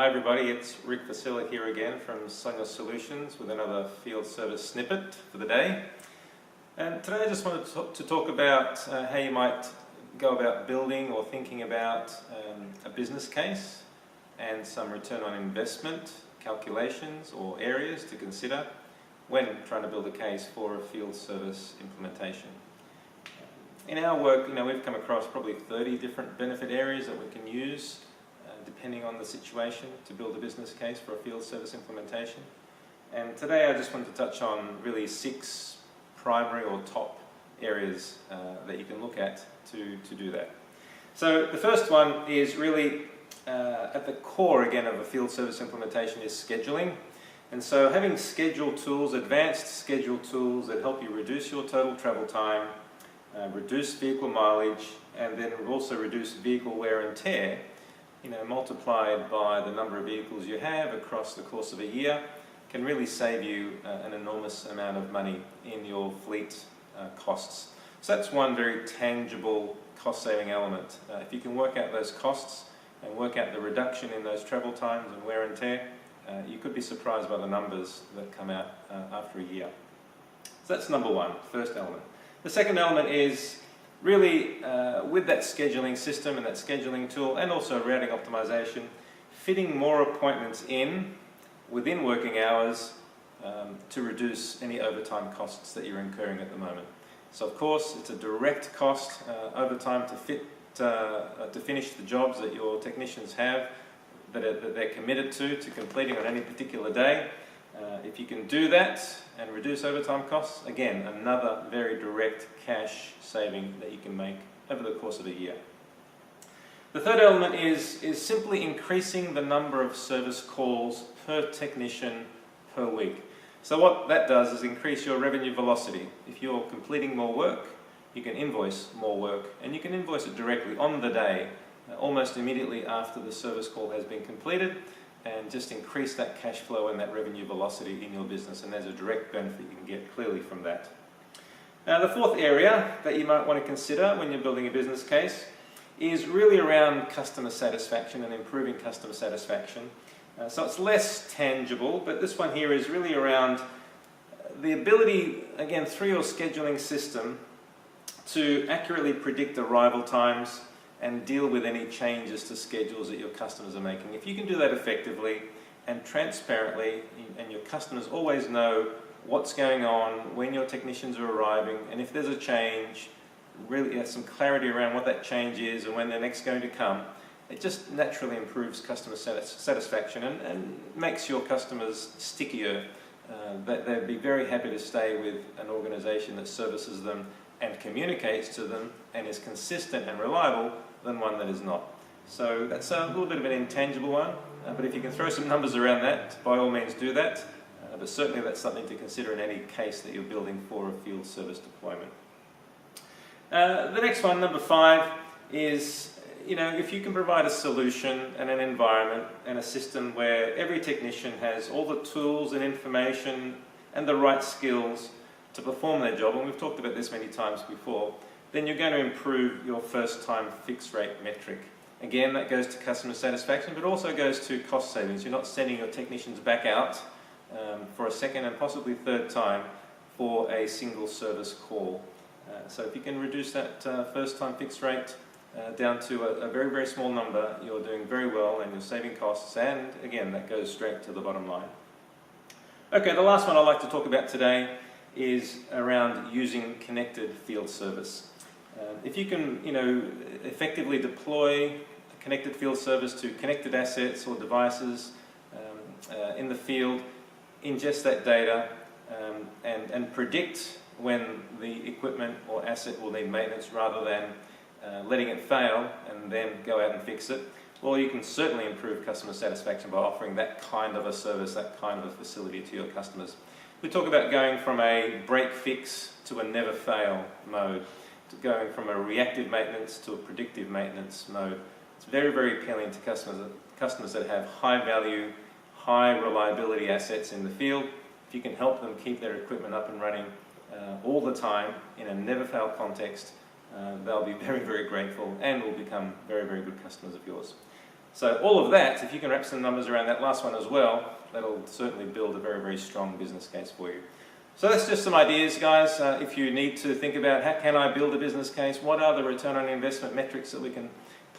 Hi everybody, it's Rick Vosila here again from Sognos Solutions with another field service snippet for the day. And today I just wanted to talk about how you might go about building or thinking about a business case and some return on investment calculations or areas to consider when trying to build a case for a field service implementation. In our work, we've come across probably 30 different benefit areas that we can use depending on the situation to build a business case for a field service implementation. And today I just want to touch on really 6 primary or top areas that you can look at to do that. So the first one is really at the core again of a field service implementation is scheduling. And so having schedule tools, advanced schedule tools that help you reduce your total travel time, reduce vehicle mileage, and then also reduce vehicle wear and tear, multiplied by the number of vehicles you have across the course of a year, can really save you an enormous amount of money in your fleet costs. So that's one very tangible cost-saving element. If you can work out those costs and work out the reduction in those travel times and wear and tear, you could be surprised by the numbers that come out after a year. So that's number one, first element. The second element is really with that scheduling system and that scheduling tool and also routing optimization, fitting more appointments in within working hours to reduce any overtime costs that you're incurring at the moment. So of course it's a direct cost overtime to finish the jobs that your technicians have that they're committed to completing on any particular day. If you can do that and reduce overtime costs, again, another very direct cash saving that you can make over the course of a year. The third element is simply increasing the number of service calls per technician per week. So what that does is increase your revenue velocity. If you're completing more work, you can invoice more work, and you can invoice it directly on the day, almost immediately after the service call has been completed, and just increase that cash flow and that revenue velocity in your business, and there's a direct benefit you can get clearly from that. Now the fourth area that you might want to consider when you're building a business case is really around customer satisfaction and improving customer satisfaction. So it's less tangible, but this one here is really around the ability, again through your scheduling system, to accurately predict arrival times and deal with any changes to schedules that your customers are making. If you can do that effectively and transparently, and your customers always know what's going on, when your technicians are arriving, and if there's a change, really have some clarity around what that change is and when they're next going to come, it just naturally improves customer satisfaction and makes your customers stickier. They'd be very happy to stay with an organisation that services them and communicates to them and is consistent and reliable than one that is not. So that's a little bit of an intangible one, but if you can throw some numbers around that, by all means do that. But certainly that's something to consider in any case that you're building for a field service deployment. The next one, number 5, is if you can provide a solution and an environment and a system where every technician has all the tools and information and the right skills to perform their job, and we've talked about this many times before, then you're going to improve your first time fixed rate metric. Again, that goes to customer satisfaction, but also goes to cost savings. You're not sending your technicians back out for a second and possibly third time for a single service call. So if you can reduce that first time fixed rate down to a very, very small number, you're doing very well and you're saving costs, and again, that goes straight to the bottom line. Okay, the last one I'd like to talk about today is around using connected field service. If you can, effectively deploy a connected field service to connected assets or devices in the field, ingest that data, and predict when the equipment or asset will need maintenance rather than letting it fail and then go out and fix it, well, you can certainly improve customer satisfaction by offering that kind of a service, that kind of a facility to your customers. We talk about going from a break-fix to a never-fail mode, to going from a reactive maintenance to a predictive maintenance mode. It's very, very appealing to customers that have high-value, high-reliability assets in the field. If you can help them keep their equipment up and running all the time in a never-fail context, they'll be very, very grateful and will become very, very good customers of yours. So all of that, if you can wrap some numbers around that last one as well, that'll certainly build a very, very strong business case for you. So that's just some ideas, guys. If you need to think about how can I build a business case, what are the return on investment metrics that we can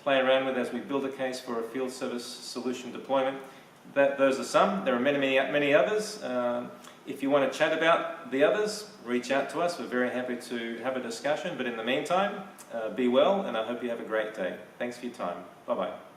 play around with as we build a case for a field service solution deployment. Those are some. There are many, many, many others. If you want to chat about the others, reach out to us. We're very happy to have a discussion. But in the meantime, be well, and I hope you have a great day. Thanks for your time. Bye-bye.